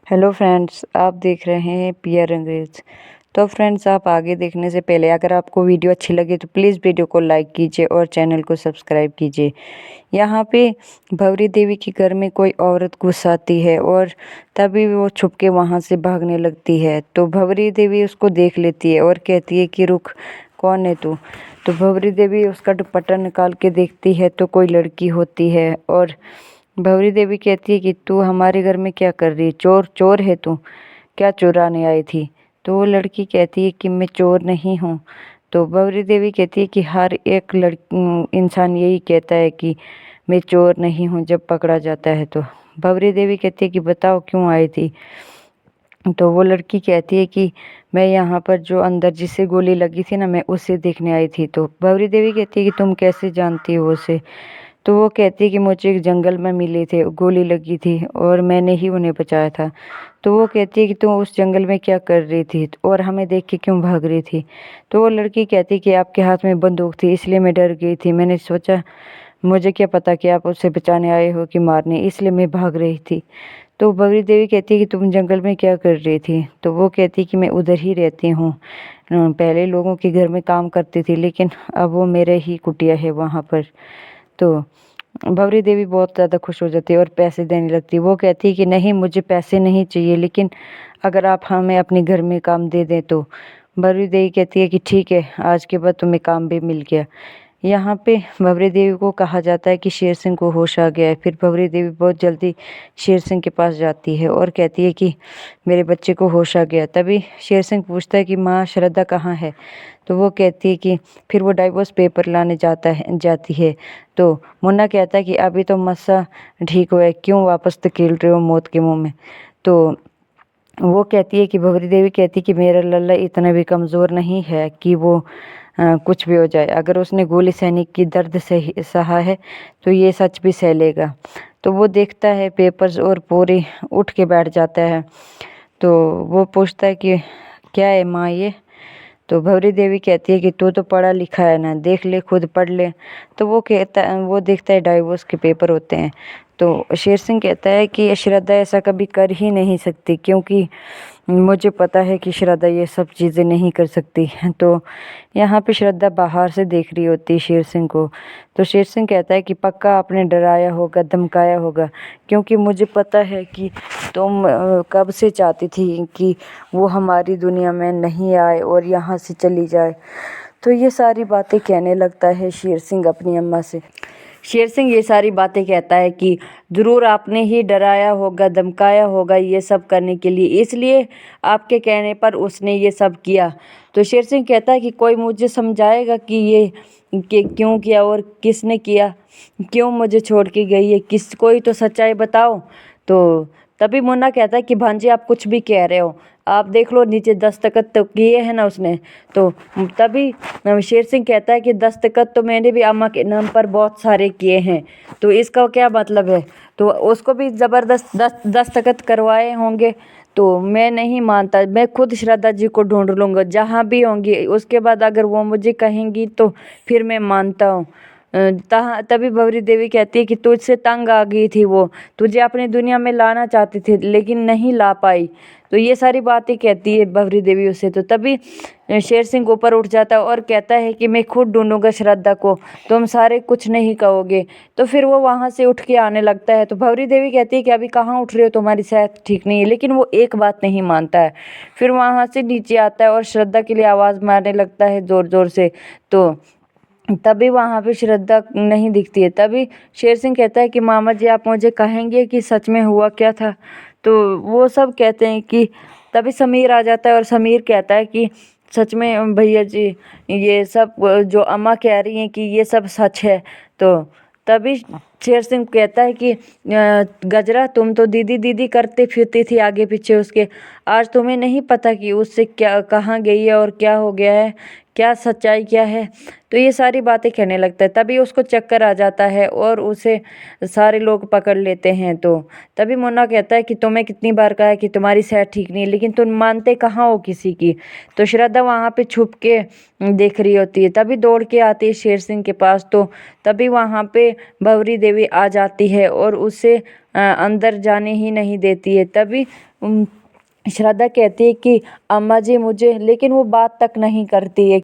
Hello friends, आप देख रहे हैं पियर अंग्रेज। तो फ्रेंड्स, आप आगे देखने से पहले अगर आपको वीडियो अच्छी लगे तो प्लीज़ वीडियो को लाइक कीजिए और चैनल को सब्सक्राइब कीजिए। यहाँ पे भंवरी देवी के घर में कोई औरत घुस आती है और तभी वो छुप के वहाँ से भागने लगती है। तो भंवरी देवी उसको देख लेती है और कहती है कि रुक, कौन है तू। तो भंवरी देवी उसका दुपट्टा निकाल के देखती है तो कोई लड़की होती है और भंवरी देवी कहती है कि तू हमारे घर में क्या कर रही है, चोर चोर है तू, क्या चुराने आई थी। तो वो लड़की कहती है कि मैं चोर नहीं हूँ। तो भंवरी देवी कहती है कि हर एक इंसान यही कहता है कि मैं चोर नहीं हूँ जब पकड़ा जाता है। तो भंवरी देवी कहती है कि बताओ क्यों आई थी। तो वो लड़की कहती है कि मैं यहाँ पर जो अंदर जिसे गोली लगी थी ना, मैं उसे देखने आई थी। तो भंवरी देवी कहती है कि तुम कैसे जानती हो उसे। तो वो कहती है कि मुझे एक जंगल में मिले थे, गोली लगी थी और मैंने ही उन्हें बचाया था। तो वो कहती है कि तुम उस जंगल में क्या कर रही थी और हमें देख के क्यों भाग रही थी। तो वो लड़की कहती है कि आपके हाथ में बंदूक थी इसलिए मैं डर गई थी, मैंने सोचा मुझे क्या पता कि आप उसे बचाने आए हो कि मारने, इसलिए मैं भाग रही थी। तो भंवरी देवी कहती है कि तुम जंगल में क्या कर रही थी। तो वो कहती है कि मैं उधर ही रहती हूँ, पहले लोगों के घर में काम करती थी लेकिन अब वो मेरे ही कुटिया है वहाँ पर। तो भंवरी देवी बहुत ज़्यादा खुश हो जाती है और पैसे देने लगती है। वो कहती है कि नहीं, मुझे पैसे नहीं चाहिए, लेकिन अगर आप हमें अपने घर में काम दे दें तो। भंवरी देवी कहती है कि ठीक है, आज के बाद तुम्हें काम भी मिल गया। यहाँ पे भंवरी देवी को कहा जाता है कि शेर सिंह को होश आ गया है। फिर भंवरी देवी बहुत जल्दी शेर सिंह के पास जाती है और कहती है कि मेरे बच्चे को होश आ गया। तभी शेर सिंह पूछता है कि माँ श्रद्धा कहाँ है। तो वो कहती है कि फिर वो डाइवोर्स पेपर लाने जाती है। तो मुन्ना कहता है कि अभी तो मस्सा ठीक हुआ है, क्यों वापस धकेल रहे हो मौत के मुँह में। तो वो कहती है कि भंवरी देवी कहती है कि मेरा लल्ला इतना भी कमज़ोर नहीं है कि वो कुछ भी हो जाए। अगर उसने गोली सैनिक की दर्द सहा है तो ये सच भी सह लेगा। तो वो देखता है पेपर्स और पूरी उठ के बैठ जाता है। तो वो पूछता है कि क्या है माँ ये। तो भंवरी देवी कहती है कि तू तो पढ़ा लिखा है ना, देख ले, खुद पढ़ ले। तो वो देखता है डाइवोर्स के पेपर होते हैं। तो शेर सिंह कहता है कि श्रद्धा ऐसा कभी कर ही नहीं सकती, क्योंकि मुझे पता है कि श्रद्धा ये सब चीज़ें नहीं कर सकती। तो यहाँ पे श्रद्धा बाहर से देख रही होती है शेर सिंह को। तो शेर सिंह कहता है कि पक्का आपने डराया होगा, धमकाया होगा, क्योंकि मुझे पता है कि तुम कब से चाहती थी कि वो हमारी दुनिया में नहीं आए और यहाँ से चली जाए। तो ये सारी बातें कहने लगता है शेर सिंह अपनी अम्मा से। शेर सिंह ये सारी बातें कहता है कि ज़रूर आपने ही डराया होगा, धमकाया होगा ये सब करने के लिए, इसलिए आपके कहने पर उसने ये सब किया। तो शेर सिंह कहता है कि कोई मुझे समझाएगा कि ये क्यों किया और किसने किया, क्यों मुझे छोड़ के गई है, कोई तो सच्चाई बताओ। तो तभी मुन्ना कहता है कि भांजी आप कुछ भी कह रहे हो, आप देख लो नीचे दस्तखत तो किए हैं ना उसने। तो तभी शेर सिंह कहता है कि दस्तखत तो मैंने भी अम्मा के नाम पर बहुत सारे किए हैं, तो इसका क्या मतलब है। तो उसको भी ज़बरदस्त दस्तखत करवाए होंगे। तो मैं नहीं मानता, मैं खुद श्रद्धा जी को ढूंढ लूँगा जहाँ भी होंगी, उसके बाद अगर वो मुझे कहेंगी तो फिर मैं मानता हूँ। तभी भंवरी देवी कहती है कि तुझसे तंग आ गई थी, वो तुझे अपनी दुनिया में लाना चाहती थी लेकिन नहीं ला पाई। तो ये सारी बातें कहती है भंवरी देवी उससे। तो तभी शेर सिंह ऊपर उठ जाता है और कहता है कि मैं खुद ढूंढूंगा श्रद्धा को, तुम सारे कुछ नहीं कहोगे। तो फिर वो वहाँ से उठ के आने लगता है। तो भंवरी देवी कहती है कि अभी कहाँ उठ रहे हो, तुम्हारी सेहत ठीक नहीं है, लेकिन वो एक बात नहीं मानता है। फिर वहाँ से नीचे आता है और श्रद्धा के लिए आवाज़ मारने लगता है ज़ोर ज़ोर से। तो तभी वहाँ पे श्रद्धा नहीं दिखती है। तभी शेर सिंह कहता है कि मामा जी आप मुझे कहेंगे कि सच में हुआ क्या था। तो वो सब कहते हैं कि तभी समीर आ जाता है और समीर कहता है कि सच में भैया जी, ये सब जो अम्मा कह रही हैं कि ये सब सच है। तो तभी शेर सिंह कहता है कि गजरा तुम तो दीदी दीदी करते फिरती थी आगे पीछे उसके, आज तुम्हें नहीं पता कि उससे क्या कहाँ गई है और क्या हो गया है, क्या सच्चाई क्या है। तो ये सारी बातें कहने लगता है। तभी उसको चक्कर आ जाता है और उसे सारे लोग पकड़ लेते हैं। तो तभी मुन्ना कहता है कि तुम्हें कितनी बार कहा है कि तुम्हारी सेहत ठीक नहीं है, लेकिन तुम मानते कहाँ हो किसी की। तो श्रद्धा वहाँ पे छुप के देख रही होती है। तभी दौड़ के आती है शेर सिंह के पास। तो तभी वहाँ पे भंवरी देवी आ जाती है और उसे अंदर जाने ही नहीं देती है। तभी श्रद्धा कहती है कि अम्मा जी मुझे, लेकिन वो बात तक नहीं करती है।